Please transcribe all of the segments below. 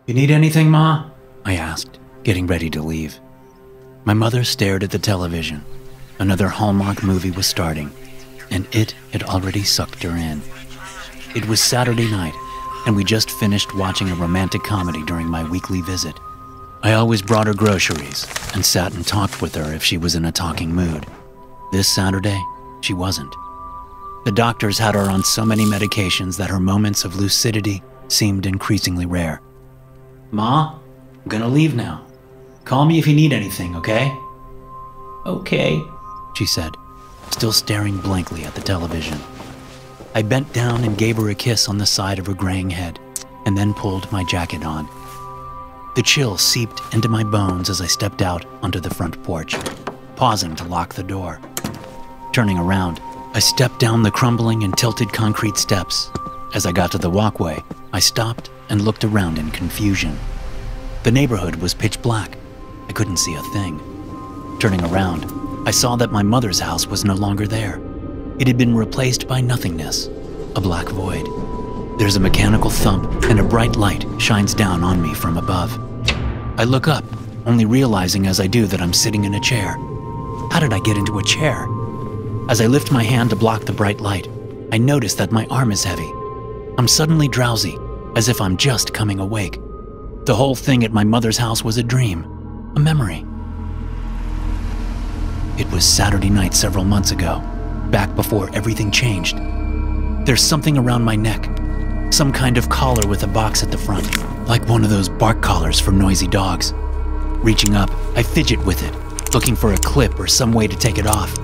You need anything, Ma? I asked, getting ready to leave. My mother stared at the television. Another Hallmark movie was starting, and it had already sucked her in. It was Saturday night, and we just finished watching a romantic comedy during my weekly visit. I always brought her groceries and sat and talked with her if she was in a talking mood. This Saturday, she wasn't. The doctors had her on so many medications that her moments of lucidity seemed increasingly rare. Ma, I'm gonna leave now. Call me if you need anything, okay? Okay, she said, still staring blankly at the television. I bent down and gave her a kiss on the side of her graying head, and then pulled my jacket on. The chill seeped into my bones as I stepped out onto the front porch, pausing to lock the door. Turning around, I stepped down the crumbling and tilted concrete steps. As I got to the walkway, I stopped and looked around in confusion. The neighborhood was pitch black. I couldn't see a thing. Turning around, I saw that my mother's house was no longer there. It had been replaced by nothingness, a black void. There's a mechanical thump and a bright light shines down on me from above. I look up, only realizing as I do that I'm sitting in a chair. How did I get into a chair? As I lift my hand to block the bright light, I notice that my arm is heavy. I'm suddenly drowsy, as if I'm just coming awake. The whole thing at my mother's house was a dream, a memory. It was Saturday night several months ago, back before everything changed. There's something around my neck, some kind of collar with a box at the front, like one of those bark collars for noisy dogs. Reaching up, I fidget with it, looking for a clip or some way to take it off.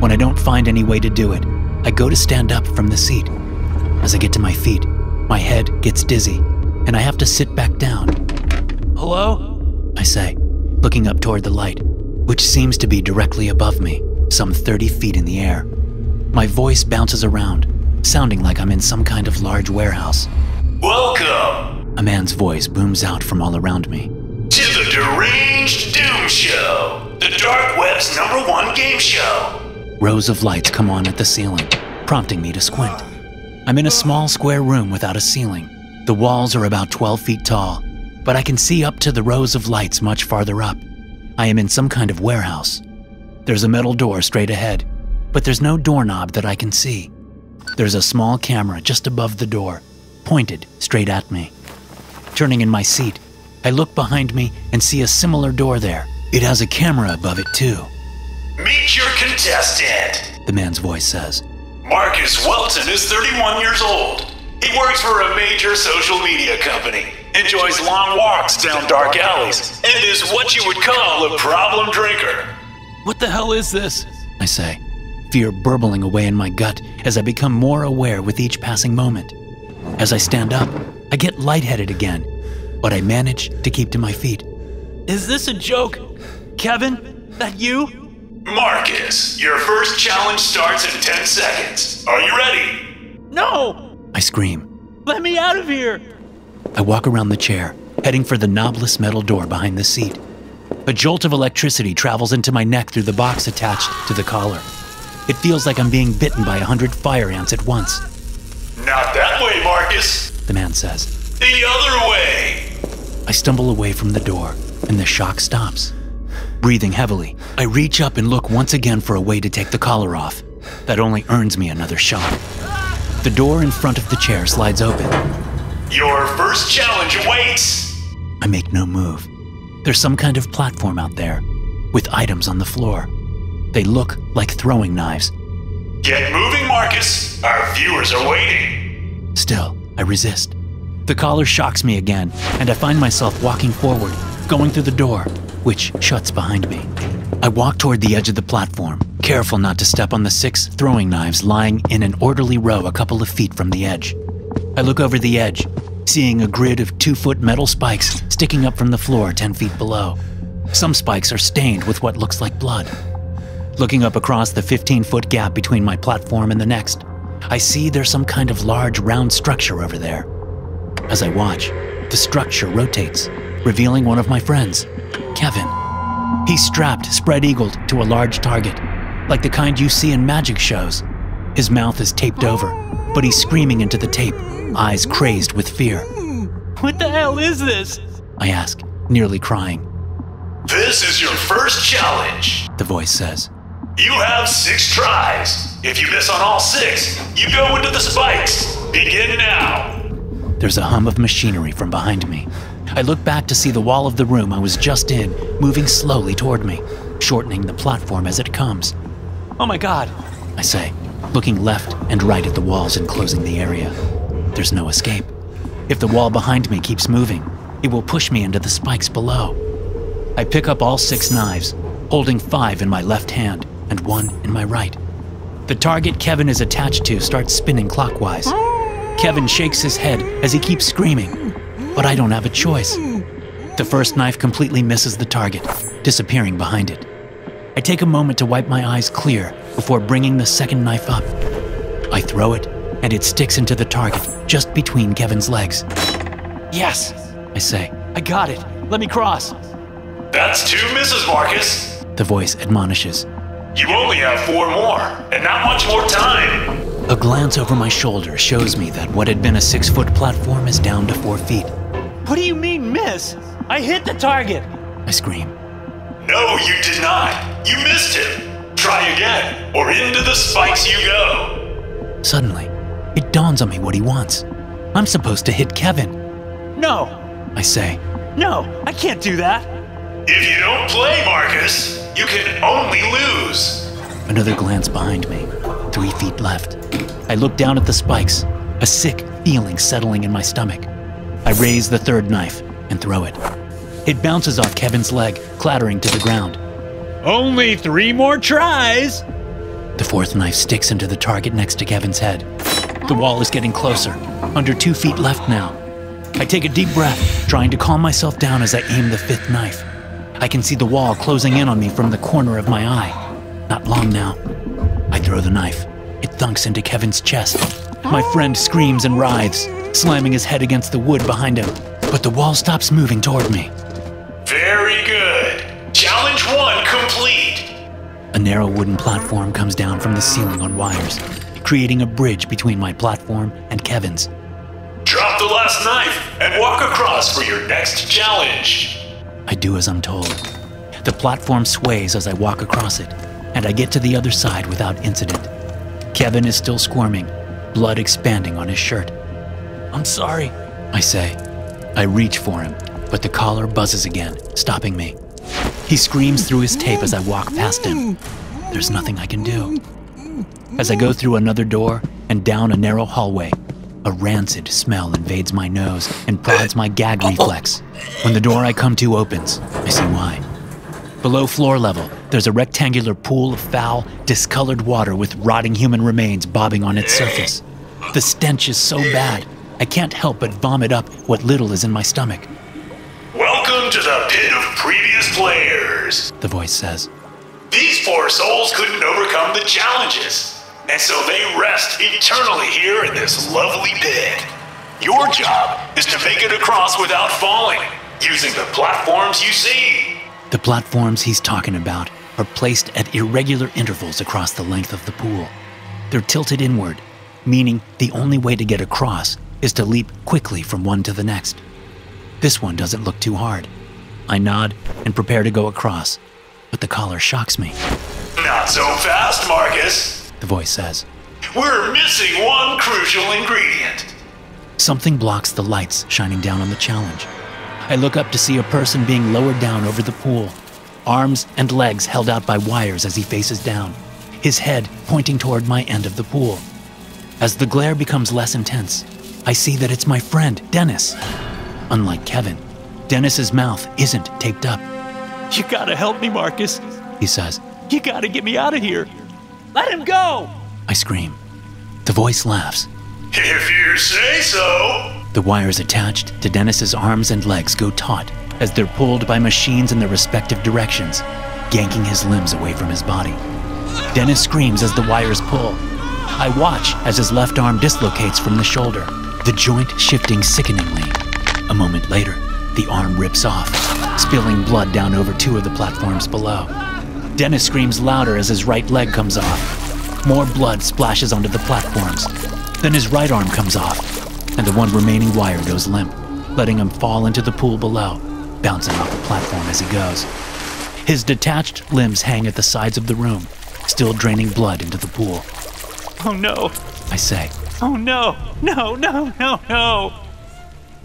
When I don't find any way to do it, I go to stand up from the seat. As I get to my feet, my head gets dizzy, and I have to sit back down. Hello? I say, looking up toward the light, which seems to be directly above me, some 30 feet in the air. My voice bounces around, sounding like I'm in some kind of large warehouse. Welcome! A man's voice booms out from all around me. To the Deranged Doom Show, the dark web's #1 game show. Rows of lights come on at the ceiling, prompting me to squint. I'm in a small square room without a ceiling. The walls are about 12 feet tall, but I can see up to the rows of lights much farther up. I am in some kind of warehouse. There's a metal door straight ahead, but there's no doorknob that I can see. There's a small camera just above the door, pointed straight at me. Turning in my seat, I look behind me and see a similar door there. It has a camera above it too. Meet your contestant, the man's voice says. Marcus Welton is 31 years old. He works for a major social media company, enjoys long walks down dark alleys, and is what you would call a problem drinker. What the hell is this? I say, fear burbling away in my gut as I become more aware with each passing moment. As I stand up, I get lightheaded again, but I manage to keep to my feet. Is this a joke? Kevin? That you? Marcus, your first challenge starts in 10 seconds. Are you ready? No! I scream. Let me out of here! I walk around the chair, heading for the knobless metal door behind the seat. A jolt of electricity travels into my neck through the box attached to the collar. It feels like I'm being bitten by 100 fire ants at once. Not that way, Marcus, the man says. The other way! I stumble away from the door, and the shock stops. Breathing heavily, I reach up and look once again for a way to take the collar off. That only earns me another shock. The door in front of the chair slides open. Your first challenge awaits! I make no move. There's some kind of platform out there, with items on the floor. They look like throwing knives. Get moving, Marcus! Our viewers are waiting! Still, I resist. The collar shocks me again, and I find myself walking forward, going through the door, which shuts behind me. I walk toward the edge of the platform, careful not to step on the 6 throwing knives lying in an orderly row a couple of feet from the edge. I look over the edge, seeing a grid of 2-foot metal spikes sticking up from the floor 10 feet below. Some spikes are stained with what looks like blood. Looking up across the 15-foot gap between my platform and the next, I see there's some kind of large round structure over there. As I watch, the structure rotates, revealing one of my friends, Kevin. He's strapped, spread-eagled to a large target, like the kind you see in magic shows. His mouth is taped over, but he's screaming into the tape, eyes crazed with fear. What the hell is this? I ask, nearly crying. This is your first challenge, the voice says. You have 6 tries. If you miss on all 6, you go into the spikes. Begin now. There's a hum of machinery from behind me. I look back to see the wall of the room I was just in moving slowly toward me, shortening the platform as it comes. Oh my God, I say, looking left and right at the walls enclosing the area. There's no escape. If the wall behind me keeps moving, it will push me into the spikes below. I pick up all 6 knives, holding 5 in my left hand and 1 in my right. The target Kevin is attached to starts spinning clockwise. Kevin shakes his head as he keeps screaming, but I don't have a choice. The first knife completely misses the target, disappearing behind it. I take a moment to wipe my eyes clear before bringing the second knife up. I throw it, and it sticks into the target just between Kevin's legs. Yes, I say. I got it. Let me cross. That's 2 misses, Marcus, the voice admonishes. You only have 4 more, and not much more time. A glance over my shoulder shows me that what had been a 6-foot platform is down to 4 feet. What do you mean, miss? I hit the target, I scream. No, you did not. You missed him. Try again, or into the spikes you go. Suddenly, it dawns on me what he wants. I'm supposed to hit Kevin. No, I say. No, I can't do that. If you don't play, Marcus, you can only lose. Another glance behind me. 3 feet left. I look down at the spikes, a sick feeling settling in my stomach. I raise the third knife and throw it. It bounces off Kevin's leg, clattering to the ground. Only 3 more tries! The fourth knife sticks into the target next to Kevin's head. The wall is getting closer, under 2 feet left now. I take a deep breath, trying to calm myself down as I aim the 5th knife. I can see the wall closing in on me from the corner of my eye. Not long now. I throw the knife. It thunks into Kevin's chest. My friend screams and writhes, slamming his head against the wood behind him. But the wall stops moving toward me. Very good. Challenge 1 complete. A narrow wooden platform comes down from the ceiling on wires, creating a bridge between my platform and Kevin's. Drop the last knife and walk across for your next challenge. I do as I'm told. The platform sways as I walk across it, and I get to the other side without incident. Kevin is still squirming, blood expanding on his shirt. I'm sorry, I say. I reach for him, but the collar buzzes again, stopping me. He screams through his tape as I walk past him. There's nothing I can do. As I go through another door and down a narrow hallway, a rancid smell invades my nose and prods my gag reflex. When the door I come to opens, I see why. Below floor level, there's a rectangular pool of foul, discolored water with rotting human remains bobbing on its surface. The stench is so bad, I can't help but vomit up what little is in my stomach. Welcome to the pit of previous players, the voice says. These poor souls couldn't overcome the challenges, and so they rest eternally here in this lovely pit. Your job is to make it across without falling, using the platforms you see. The platforms he's talking about are placed at irregular intervals across the length of the pool. They're tilted inward, meaning the only way to get across is to leap quickly from one to the next. This one doesn't look too hard. I nod and prepare to go across, but the collar shocks me. Not so fast, Marcus, the voice says. We're missing one crucial ingredient. Something blocks the lights shining down on the challenge. I look up to see a person being lowered down over the pool, arms and legs held out by wires as he faces down, his head pointing toward my end of the pool. As the glare becomes less intense, I see that it's my friend, Dennis. Unlike Kevin, Dennis's mouth isn't taped up. You gotta help me, Marcus, he says. You gotta get me out of here. Let him go, I scream. The voice laughs. If you say so. The wires attached to Dennis's arms and legs go taut as they're pulled by machines in their respective directions, yanking his limbs away from his body. Dennis screams as the wires pull. I watch as his left arm dislocates from the shoulder, the joint shifting sickeningly. A moment later, the arm rips off, spilling blood down over 2 of the platforms below. Dennis screams louder as his right leg comes off. More blood splashes onto the platforms. Then his right arm comes off, and the one remaining wire goes limp. letting him fall into the pool below, bouncing off the platform as he goes. His detached limbs hang at the sides of the room, still draining blood into the pool. Oh no, I say. Oh no, no, no, no, no.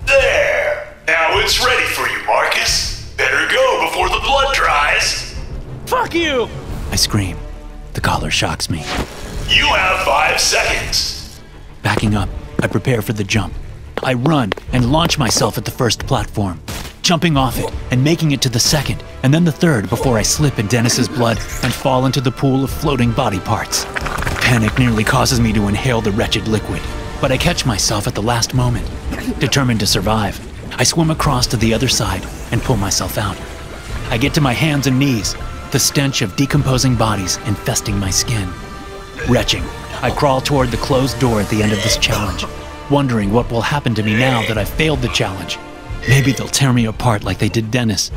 There! Now it's ready for you, Marcus. Better go before the blood dries. Fuck you! I scream. The collar shocks me. You have 5 seconds. Backing up, I prepare for the jump. I run and launch myself at the first platform, jumping off it and making it to the second, and then the third before I slip in Dennis's blood and fall into the pool of floating body parts. Panic nearly causes me to inhale the wretched liquid, but I catch myself at the last moment. Determined to survive, I swim across to the other side and pull myself out. I get to my hands and knees, the stench of decomposing bodies infesting my skin. Retching, I crawl toward the closed door at the end of this challenge, wondering what will happen to me now that I've failed the challenge. Maybe they'll tear me apart like they did Dennis.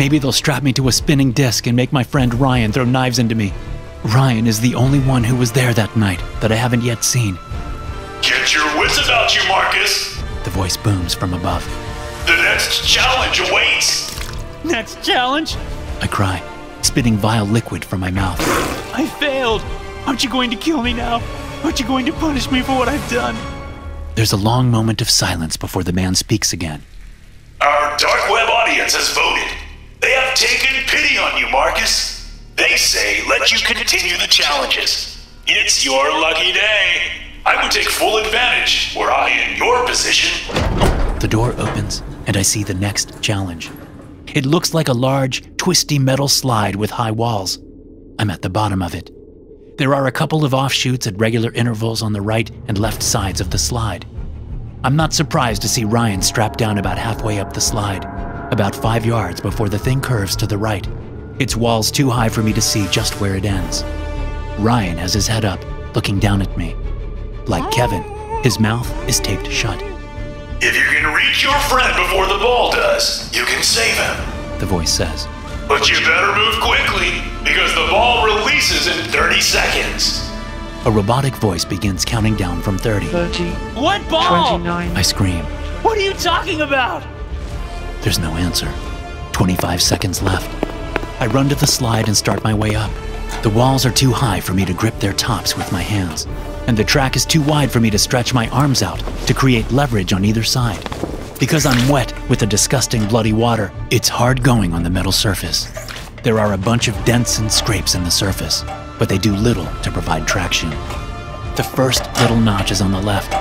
Maybe they'll strap me to a spinning disc and make my friend Ryan throw knives into me. Ryan is the only one who was there that night that I haven't yet seen. Get your wits about you, Marcus. The voice booms from above. The next challenge awaits. Next challenge? I cry, spitting vile liquid from my mouth. I failed. Aren't you going to kill me now? Aren't you going to punish me for what I've done? There's a long moment of silence before the man speaks again. Our dark web audience has voted. They have taken pity on you, Marcus. They say let you continue the challenges. It's your lucky day. I would take full advantage were I in your position. The door opens, and I see the next challenge. It looks like a large, twisty metal slide with high walls. I'm at the bottom of it. There are a couple of offshoots at regular intervals on the right and left sides of the slide. I'm not surprised to see Ryan strapped down about halfway up the slide, about 5 yards before the thing curves to the right. Its walls too high for me to see just where it ends. Ryan has his head up, looking down at me. Like Kevin, his mouth is taped shut. If you can reach your friend before the ball does, you can save him, the voice says. But you better move quickly, because the ball releases in 30 seconds. A robotic voice begins counting down from 30. 30. What ball? 29. I scream. What are you talking about? There's no answer. 25 seconds left. I run to the slide and start my way up. The walls are too high for me to grip their tops with my hands, and the track is too wide for me to stretch my arms out to create leverage on either side. Because I'm wet with the disgusting bloody water, it's hard going on the metal surface. There are a bunch of dents and scrapes in the surface, but they do little to provide traction. The first little notch is on the left.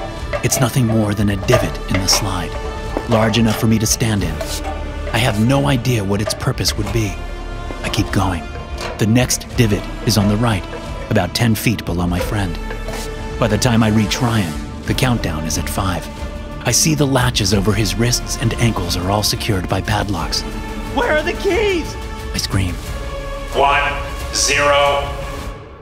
It's nothing more than a divot in the slide, large enough for me to stand in. I have no idea what its purpose would be. I keep going. The next divot is on the right, about 10 feet below my friend. By the time I reach Ryan, the countdown is at 5. I see the latches over his wrists and ankles are all secured by padlocks. Where are the keys? I scream. 1, 0.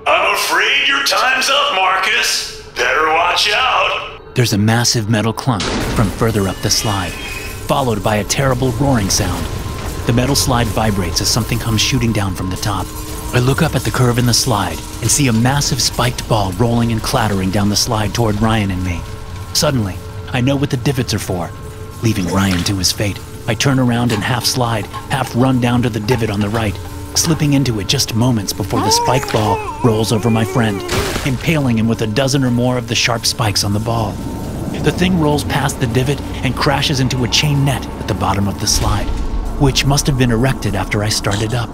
I'm afraid your time's up, Marcus. Better watch out. There's a massive metal clunk from further up the slide, followed by a terrible roaring sound. The metal slide vibrates as something comes shooting down from the top. I look up at the curve in the slide and see a massive spiked ball rolling and clattering down the slide toward Ryan and me. Suddenly, I know what the divots are for. Leaving Ryan to his fate, I turn around and half slide, half run down to the divot on the right, slipping into it just moments before the spike ball rolls over my friend, impaling him with a dozen or more of the sharp spikes on the ball. The thing rolls past the divot and crashes into a chain net at the bottom of the slide, which must have been erected after I started up.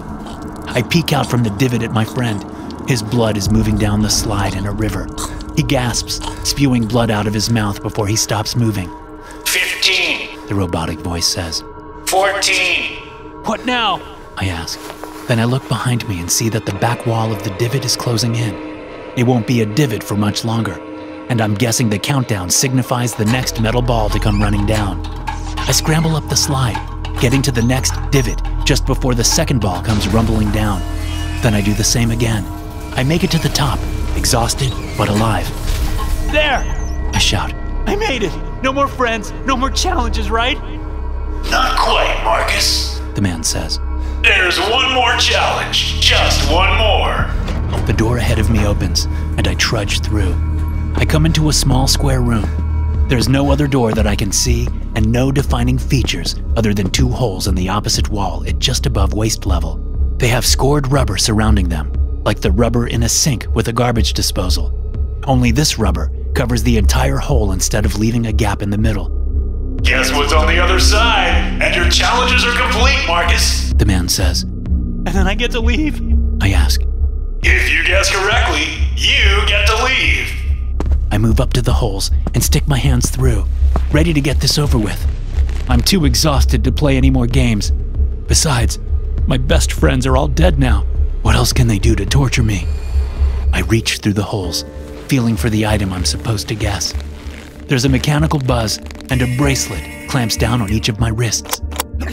I peek out from the divot at my friend. His blood is moving down the slide in a river. He gasps, spewing blood out of his mouth before he stops moving. 15. The robotic voice says. 14. What now? I ask. Then I look behind me and see that the back wall of the divot is closing in. It won't be a divot for much longer, and I'm guessing the countdown signifies the next metal ball to come running down. I scramble up the slide, getting to the next divot just before the second ball comes rumbling down. Then I do the same again. I make it to the top, exhausted but alive. There! I shout. I made it! No more friends, no more challenges, right? Not quite, Marcus. The man says. There's one more challenge. Just one more. The door ahead of me opens, and I trudge through. I come into a small square room. There's no other door that I can see, and no defining features other than 2 holes in the opposite wall at just above waist level. They have scored rubber surrounding them, like the rubber in a sink with a garbage disposal. Only this rubber covers the entire hole instead of leaving a gap in the middle. Guess what's on the other side? And your challenges are complete, Marcus. The man says. And then I get to leave? I ask. If you guess correctly, you get to leave. I move up to the holes and stick my hands through, ready to get this over with. I'm too exhausted to play any more games. Besides, my best friends are all dead now. What else can they do to torture me? I reach through the holes, feeling for the item I'm supposed to guess. There's a mechanical buzz, and a bracelet clamps down on each of my wrists.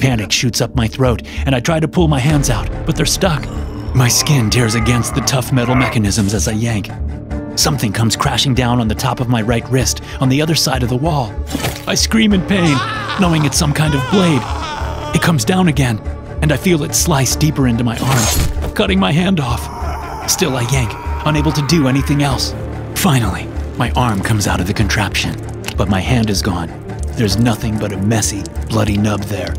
Panic shoots up my throat, and I try to pull my hands out, but they're stuck. My skin tears against the tough metal mechanisms as I yank. Something comes crashing down on the top of my right wrist on the other side of the wall. I scream in pain, knowing it's some kind of blade. It comes down again, and I feel it slice deeper into my arm, cutting my hand off. Still I yank, unable to do anything else. Finally, my arm comes out of the contraption, but my hand is gone. There's nothing but a messy, bloody nub there.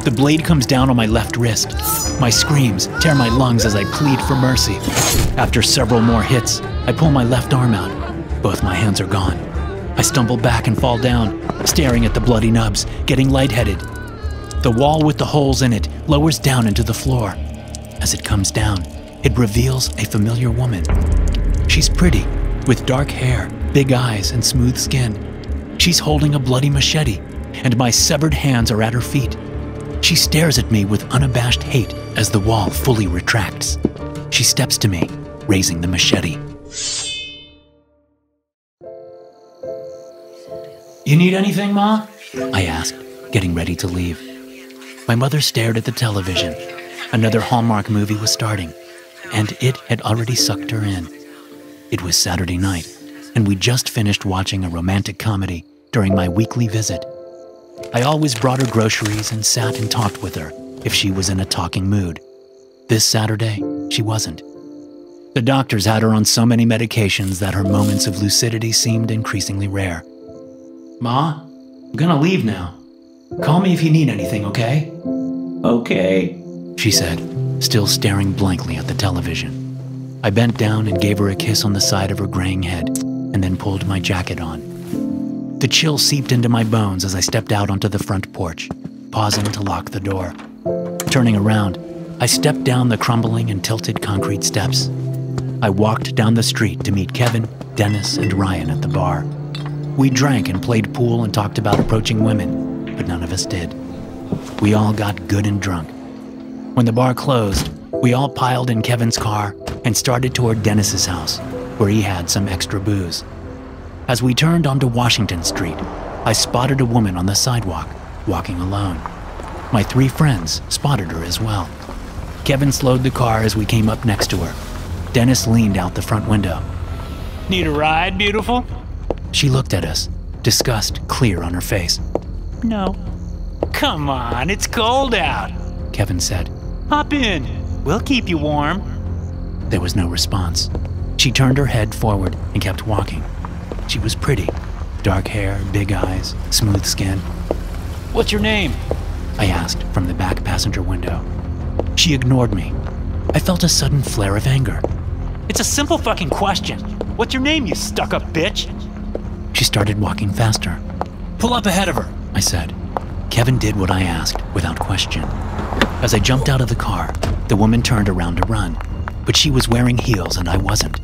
The blade comes down on my left wrist. My screams tear my lungs as I plead for mercy. After several more hits, I pull my left arm out. Both my hands are gone. I stumble back and fall down, staring at the bloody nubs, getting lightheaded. The wall with the holes in it lowers down into the floor. As it comes down, it reveals a familiar woman. She's pretty, with dark hair, big eyes, and smooth skin. She's holding a bloody machete, and my severed hands are at her feet. She stares at me with unabashed hate as the wall fully retracts. She steps to me, raising the machete. "You need anything, Ma?" I asked, getting ready to leave. My mother stared at the television. Another Hallmark movie was starting, and it had already sucked her in. It was Saturday night, and we just finished watching a romantic comedy during my weekly visit. I always brought her groceries and sat and talked with her if she was in a talking mood. This Saturday, she wasn't. The doctors had her on so many medications that her moments of lucidity seemed increasingly rare. "Ma, I'm gonna leave now. Call me if you need anything, okay?" "Okay," she said, still staring blankly at the television. I bent down and gave her a kiss on the side of her graying head, and then pulled my jacket on. The chill seeped into my bones as I stepped out onto the front porch, pausing to lock the door. Turning around, I stepped down the crumbling and tilted concrete steps. I walked down the street to meet Kevin, Dennis, and Ryan at the bar. We drank and played pool and talked about approaching women, but none of us did. We all got good and drunk. When the bar closed, we all piled in Kevin's car and started toward Dennis's house, where he had some extra booze. As we turned onto Washington Street, I spotted a woman on the sidewalk, walking alone. My 3 friends spotted her as well. Kevin slowed the car as we came up next to her. Dennis leaned out the front window. Need a ride, beautiful? She looked at us, disgust clear on her face. No. Come on, it's cold out. Kevin said. Hop in. We'll keep you warm. There was no response. She turned her head forward and kept walking. She was pretty. Dark hair, big eyes, smooth skin. What's your name? I asked from the back passenger window. She ignored me. I felt a sudden flare of anger. It's a simple fucking question. What's your name, you stuck-up bitch? She started walking faster. Pull up ahead of her, I said. Kevin did what I asked without question. As I jumped out of the car, the woman turned around to run, but she was wearing heels and I wasn't.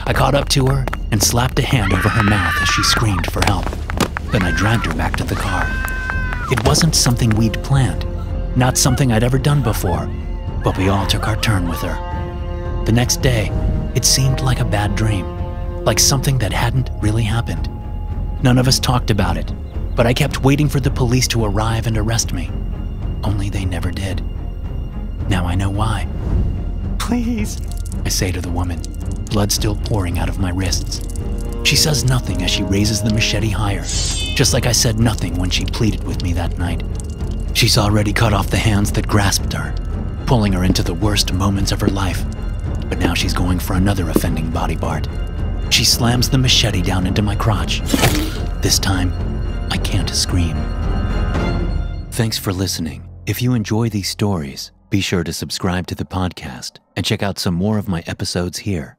I caught up to her and slapped a hand over her mouth as she screamed for help. Then I dragged her back to the car. It wasn't something we'd planned, not something I'd ever done before, but we all took our turn with her. The next day, it seemed like a bad dream, like something that hadn't really happened. None of us talked about it, but I kept waiting for the police to arrive and arrest me. Only they never did. Now I know why. Please, I say to the woman, blood still pouring out of my wrists. She says nothing as she raises the machete higher, just like I said nothing when she pleaded with me that night. She's already cut off the hands that grasped her, pulling her into the worst moments of her life. But now she's going for another offending body part. She slams the machete down into my crotch. This time, I can't scream. Thanks for listening. If you enjoy these stories, be sure to subscribe to the podcast and check out some more of my episodes here.